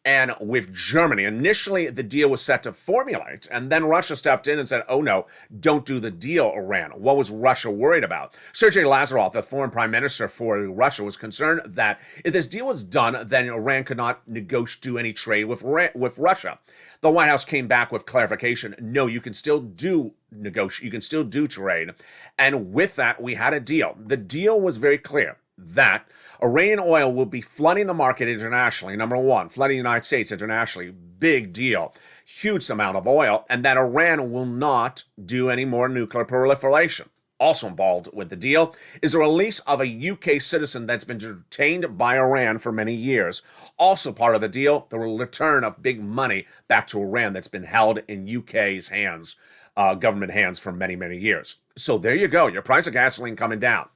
and with Germany. Initially, the deal was set to formulate, and then Russia stepped in and said, oh no, don't do the deal, Iran. What was Russia worried about? Sergei Lavrov, the foreign prime minister for Russia, was concerned that if this deal was done, then Iran could not do any trade with Russia. The White House came back with clarification. No, you can still do you can still do trade. And with that, we had a deal. The deal was very clear that Iranian oil will be flooding the market internationally. Number one, flooding the United States internationally. Big deal. Huge amount of oil. And that Iran will not do any more nuclear proliferation. Also involved with the deal is the release of a UK citizen that's been detained by Iran for many years. Also part of the deal, the return of big money back to Iran that's been held in UK's hands, government hands for many, many years. So there you go. Your price of gasoline coming down.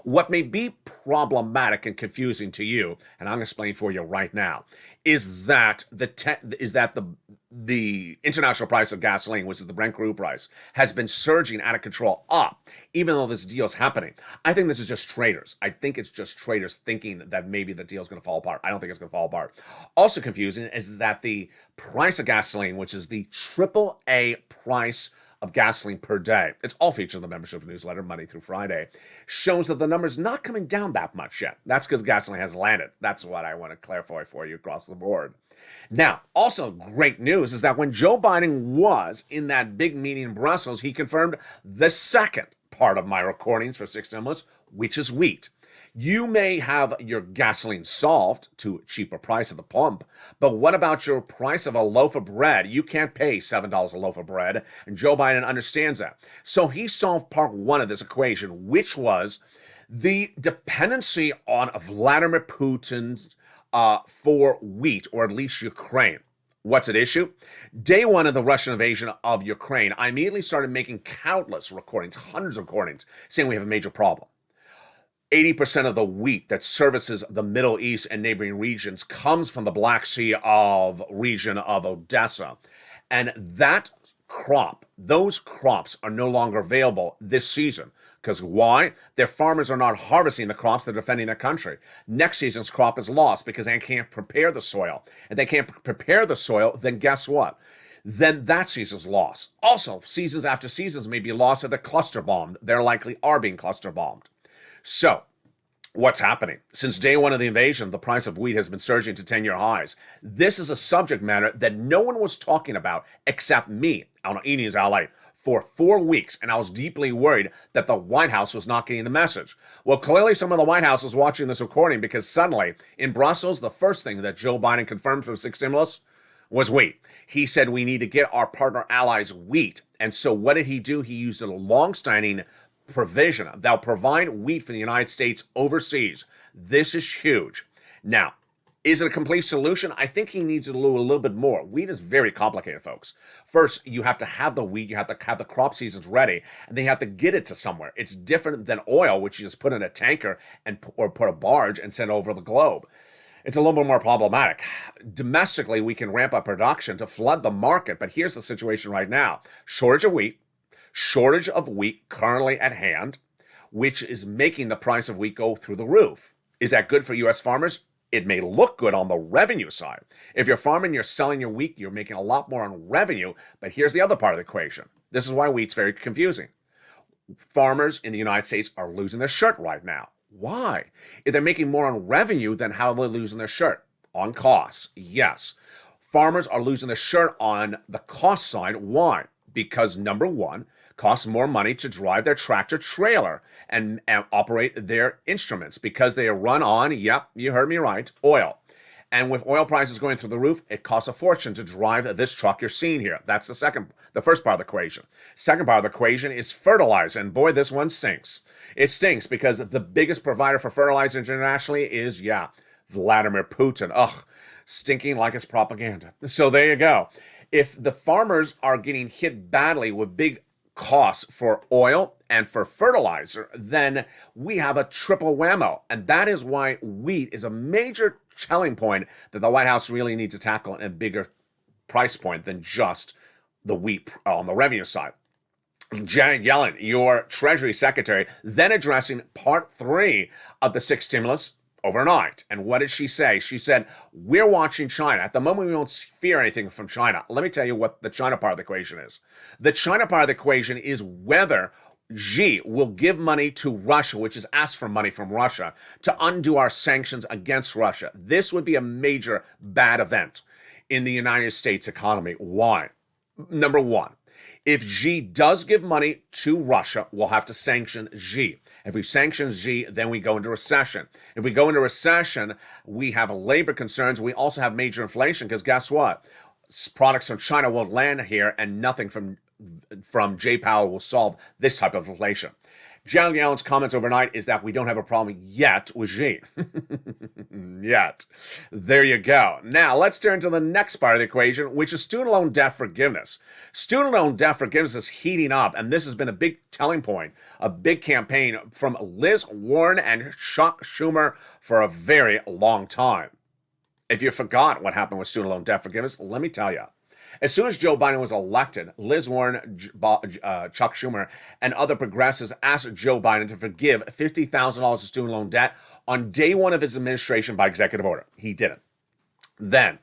What may be problematic and confusing to you, and I'm going to explain for you right now, is that the international price of gasoline, which is the Brent crude price, has been surging out of control up, even though this deal is happening. I think this is just traders. I think it's just traders thinking that maybe the deal is going to fall apart. I don't think it's going to fall apart. Also confusing is that the price of gasoline, which is the AAA price of gasoline per day, it's all featured in the membership newsletter, Monday through Friday, shows that the number's not coming down that much yet. That's because gasoline has landed. That's what I want to clarify for you across the board. Now, also great news is that when Joe Biden was in that big meeting in Brussels, he confirmed the second part of my recordings for 6 stimulus, which is wheat. You may have your gasoline solved to a cheaper price at the pump, but what about your price of a loaf of bread? You can't pay $7 a loaf of bread, and Joe Biden understands that. So he solved part one of this equation, which was the dependency on Vladimir Putin's for wheat, or at least Ukraine. What's at issue? Day one of the Russian invasion of Ukraine, I immediately started making countless recordings, hundreds of recordings, saying we have a major problem. 80% of the wheat that services the Middle East and neighboring regions comes from the Black Sea of region of Odessa. And that crop, those crops are no longer available this season. Because why? Their farmers are not harvesting the crops, they're defending their country. Next season's crop is lost because they can't prepare the soil. And they can't prepare the soil, then guess what? Then that season's lost. Also, seasons after seasons may be lost if they're cluster bombed. They're likely are being cluster bombed. So, what's happening? Since day one of the invasion, the price of wheat has been surging to 10-year highs. This is a subject matter that no one was talking about except me on E-News LA for 4 weeks, and I was deeply worried that the White House was not getting the message. Well, clearly some of the White House was watching this recording because suddenly, in Brussels, the first thing that Joe Biden confirmed from 6 stimulus was wheat. He said we need to get our partner allies wheat. And so what did he do? He used a long-standing provision that'll provide wheat for the United States overseas. This is huge. Now, is it a complete solution? I think he needs to do a little bit more. Wheat is very complicated, folks. First, you have to have the wheat, you have to have the crop seasons ready, and then you have to get it to somewhere. It's different than oil, which you just put in a tanker or put a barge and send over the globe. It's a little bit more problematic. Domestically, we can ramp up production to flood the market, but here's the situation right now. Shortage of wheat currently at hand, which is making the price of wheat go through the roof. Is that good for U.S. farmers? It may look good on the revenue side. If you're farming, you're selling your wheat, you're making a lot more on revenue, but here's the other part of the equation. This is why wheat's very confusing. Farmers in the United States are losing their shirt right now. Why? If they're making more on revenue, then how are they losing their shirt? On costs, yes. Farmers are losing their shirt on the cost side. Why? Because number one, costs more money to drive their tractor trailer and operate their instruments because they are run on, yep, you heard me right, oil. And with oil prices going through the roof, it costs a fortune to drive this truck you're seeing here. That's the first part of the equation. Second part of the equation is fertilizer. And boy, this one stinks. It stinks because the biggest provider for fertilizer internationally is, Vladimir Putin. Ugh, stinking like it's propaganda. So there you go. If the farmers are getting hit badly with big costs for oil and for fertilizer, then we have a triple whammo. And that is why wheat is a major selling point that the White House really needs to tackle in a bigger price point than just the wheat on the revenue side. Janet Yellen, your Treasury Secretary, then addressing part 3 of the 6 stimulus overnight. And what did she say? She said, we're watching China. At the moment, we don't fear anything from China. Let me tell you what the China part of the equation is. The China part of the equation is whether Xi will give money to Russia, which is asked for money from Russia, to undo our sanctions against Russia. This would be a major bad event in the United States economy. Why? Number one, if Xi does give money to Russia, we'll have to sanction Xi. If we sanction Xi, then we go into recession. If we go into recession, we have labor concerns. We also have major inflation because guess what? Products from China won't land here and nothing from Jay Powell will solve this type of inflation. Janet Yellen's comments overnight is that we don't have a problem yet with Xi. Yet. There you go. Now, let's turn to the next part of the equation, which is student loan debt forgiveness. Student loan debt forgiveness is heating up, and this has been a big telling point, a big campaign from Liz Warren and Chuck Schumer for a very long time. If you forgot what happened with student loan debt forgiveness, let me tell you. As soon as Joe Biden was elected, Liz Warren, Chuck Schumer, and other progressives asked Joe Biden to forgive $50,000 of student loan debt on day one of his administration by executive order. He didn't. Then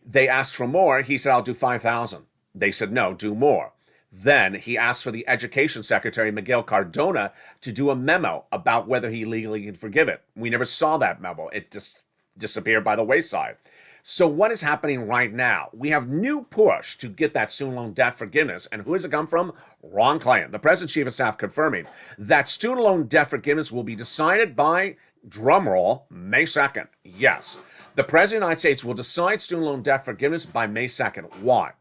they asked for more. He said, I'll do $5,000. They said, no, do more. Then he asked for the Education Secretary, Miguel Cardona, to do a memo about whether he legally can forgive it. We never saw that memo. It just disappeared by the wayside. So what is happening right now? We have new push to get that student loan debt forgiveness. And who does it come from? Ron Klain, the President Chief of Staff, confirming that student loan debt forgiveness will be decided by, drumroll, May 2nd. Yes, the President of the United States will decide student loan debt forgiveness by May 2nd. Why?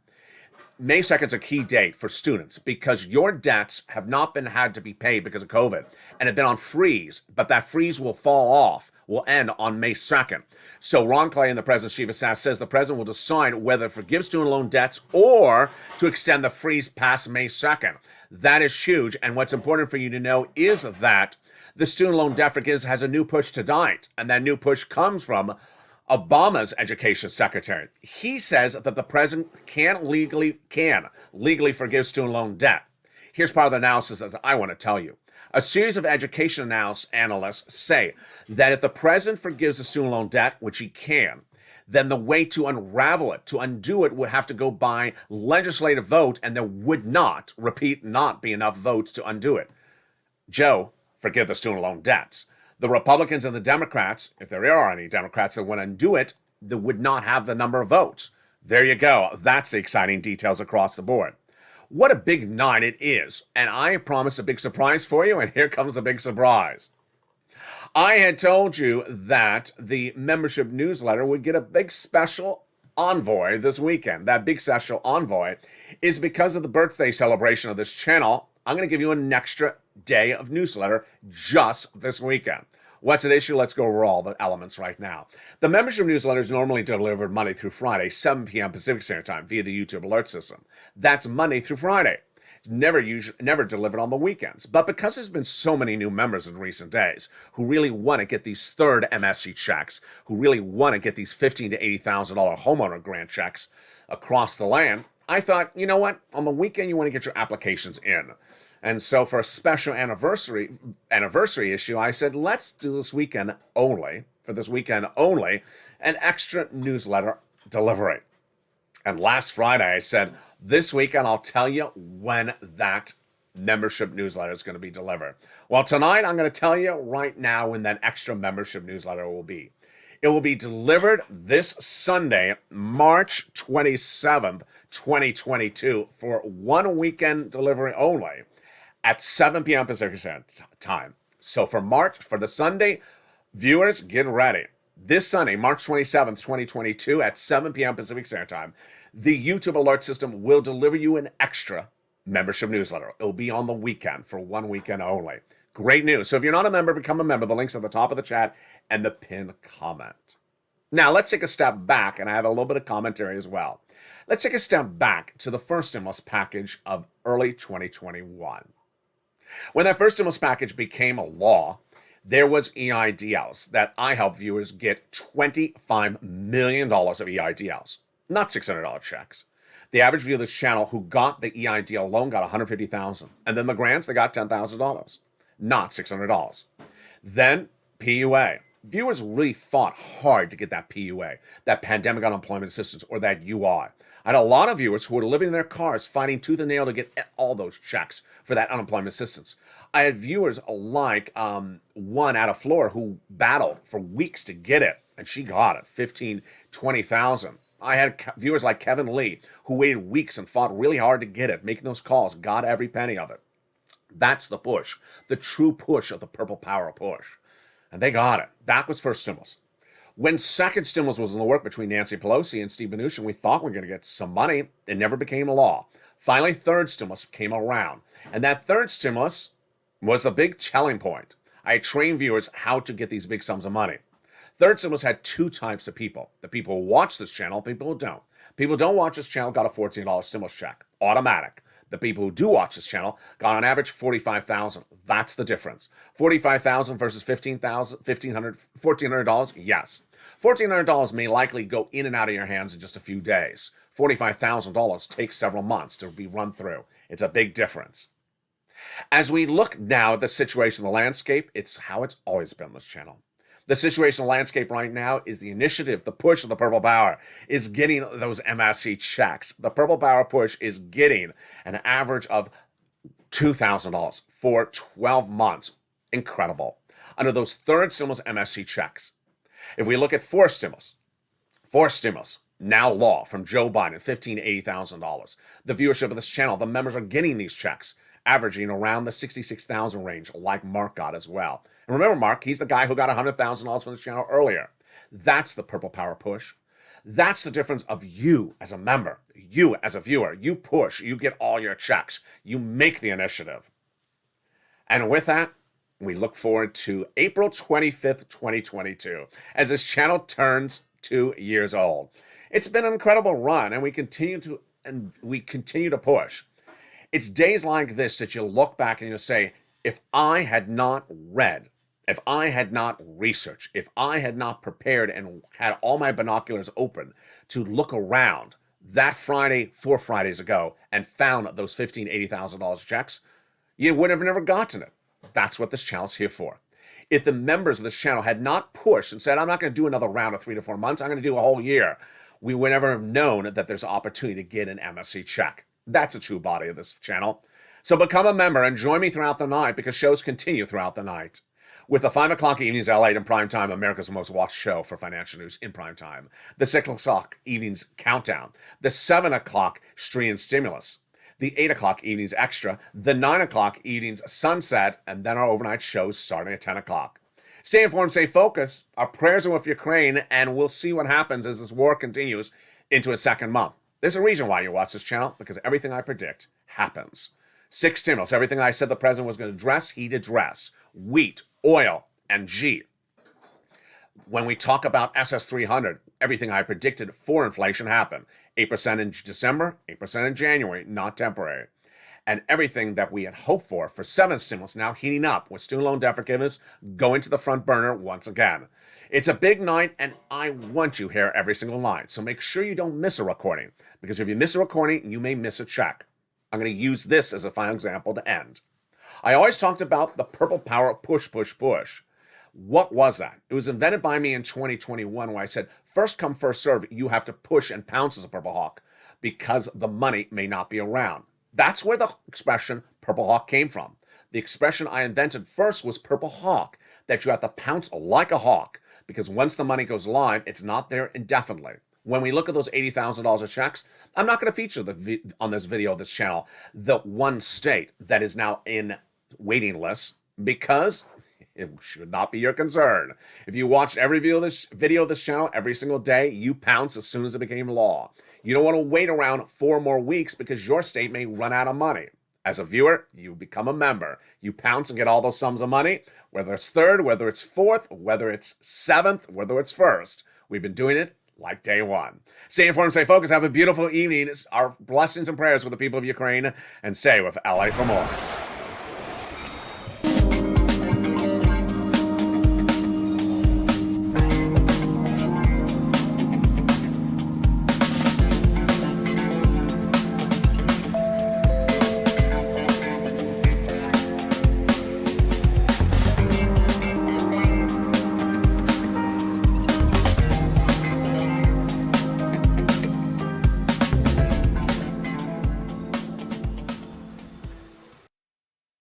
May 2nd is a key date for students because your debts have not been had to be paid because of COVID and have been on freeze, but that freeze will fall off, will end on May 2nd. So Ron Klain, the President's Chief of Staff, says the President will decide whether to forgive student loan debts or to extend the freeze past May 2nd. That is huge, and what's important for you to know is that the student loan debt forgiveness has a new push tonight, and that new push comes from Obama's education secretary. He says that the president can legally forgive student loan debt. Here's part of the analysis that I want to tell you. A series of education analysts say that if the president forgives the student loan debt, which he can, then the way to unravel it, to undo it, would have to go by legislative vote, and there would not, repeat, not be enough votes to undo it. Joe, forgive the student loan debts. The Republicans and the Democrats, if there are any Democrats that want to undo it, they would not have the number of votes. There you go. That's the exciting details across the board. What a big night it is. And I promised a big surprise for you, and here comes a big surprise. I had told you that the membership newsletter would get a big special envoy this weekend. That big special envoy is because of the birthday celebration of this channel. I'm going to give you an extra day of newsletter just this weekend. What's at issue? Let's go over all the elements right now. The membership newsletter is normally delivered Monday through Friday, 7 p.m. Pacific Standard Time via the YouTube alert system. That's Monday through Friday. Never delivered on the weekends. But because there's been so many new members in recent days who really want to get these third MSC checks, who really want to get these $15,000 to $80,000 homeowner grant checks across the land, I thought, you know what? On the weekend, you want to get your applications in. And so for a special anniversary issue, I said, let's do this weekend only, an extra newsletter delivery. And last Friday, I said, this weekend, I'll tell you when that membership newsletter is going to be delivered. Well, tonight, I'm going to tell you right now when that extra membership newsletter will be. It will be delivered this Sunday, March 27th, 2022, for one weekend delivery only at 7 p.m. Pacific Standard Time. So for the Sunday, viewers, get ready. This Sunday, March 27th, 2022, at 7 p.m. Pacific Standard Time, the YouTube alert system will deliver you an extra membership newsletter. It'll be on the weekend for one weekend only. Great news. So if you're not a member, become a member. The link's at the top of the chat and the pinned comment. Now, let's take a step back, and I have a little bit of commentary as well. Let's take a step back to the first stimulus package of early 2021. When that first stimulus package became a law, there was EIDLs that I helped viewers get $25 million of EIDLs, not $600 checks. The average viewer of this channel who got the EIDL loan got $150,000, and then the grants, they got $10,000, not $600. Then PUA. Viewers really fought hard to get that PUA, that Pandemic Unemployment Assistance, or that UI. I had a lot of viewers who were living in their cars fighting tooth and nail to get all those checks for that unemployment assistance. I had viewers like one out of Florida who battled for weeks to get it, and she got it, $15,000, $20,000. I had viewers like Kevin Lee who waited weeks and fought really hard to get it, making those calls, got every penny of it. That's the push, the true push of the Purple Power push. And they got it. That was first stimulus. When second stimulus was in the work between Nancy Pelosi and Steve Mnuchin, we thought we were going to get some money. It never became a law. Finally, third stimulus came around. And that third stimulus was the big selling point. I trained viewers how to get these big sums of money. Third stimulus had two types of people. The people who watch this channel, people who don't. People who don't watch this channel got a $14 stimulus check, automatic. The people who do watch this channel got on average $45,000. That's the difference. $45,000 versus $1,400. Yes. $1,400 may likely go in and out of your hands in just a few days. $45,000 takes several months to be run through. It's a big difference. As we look now at the situation, the landscape, it's how it's always been on this channel. The situation, the landscape right now is the initiative, the push of the Purple Power is getting those MSC checks. The Purple Power push is getting an average of $2,000 for 12 months. Incredible. Under those third stimulus MSC checks. If we look at fourth Forced stimulus, now law from Joe Biden, $15,000 to $80,000. The viewership of this channel, the members are getting these checks, averaging around the 66,000 range, like Mark got as well. And remember, Mark, he's the guy who got $100,000 from this channel earlier. That's the Purple Power push. That's the difference of you as a member, you as a viewer. You push, you get all your checks, you make the initiative. And with that, we look forward to April 25th, 2022, as this channel turns 2 years old. It's been an incredible run, and we continue to push. It's days like this that you look back and you say, if I had not read, if I had not researched, if I had not prepared and had all my binoculars open to look around that Friday 4 Fridays ago and found those $15,000, $80,000 checks, you would have never gotten it. That's what this channel's here for. If the members of this channel had not pushed and said, I'm not going to do another round of 3 to 4 months, I'm going to do a whole year, we would never have known that there's an opportunity to get an MSC check. That's a true body of this channel. So become a member and join me throughout the night, because shows continue throughout the night. With the 5 o'clock evenings LALATE in prime time, America's most watched show for financial news in prime time. The 6 o'clock evenings countdown. The 7 o'clock stream stimulus. The 8 o'clock evenings extra. The 9 o'clock evenings sunset. And then our overnight shows starting at 10 o'clock. Stay informed, stay focused. Our prayers are with Ukraine, and we'll see what happens as this war continues into its second month. There's a reason why you watch this channel, because everything I predict happens. 6 stimulus. Everything I said the president was going to address, he addressed. Wheat, oil, and G. When we talk about SS300, everything I predicted for inflation happened. 8% in December, 8% in January, not temporary. And everything that we had hoped for 7th stimulus now heating up, with student loan debt forgiveness going to the front burner once again. It's a big night, and I want you here every single night. So make sure you don't miss a recording, because if you miss a recording, you may miss a check. I'm going to use this as a final example to end. I always talked about the Purple Power push, push, push. What was that? It was invented by me in 2021, where I said, first come, first serve. You have to push and pounce as a Purple Hawk, because the money may not be around. That's where the expression Purple Hawk came from. The expression I invented first was Purple Hawk, that you have to pounce like a hawk, because once the money goes live, it's not there indefinitely. When we look at those $80,000 of checks, I'm not going to feature on this video, this channel, the one state that is now in waiting lists, because it should not be your concern. If you watched every video of this channel every single day, you pounce as soon as it became law. You don't want to wait around 4 more weeks, because your state may run out of money. As a viewer, you become a member. You pounce and get all those sums of money, whether it's 3rd, whether it's 4th, whether it's 7th, whether it's 1st. We've been doing it like day one. Stay informed, stay focused. Have a beautiful evening. Our blessings and prayers with the people of Ukraine, and stay with LA for more.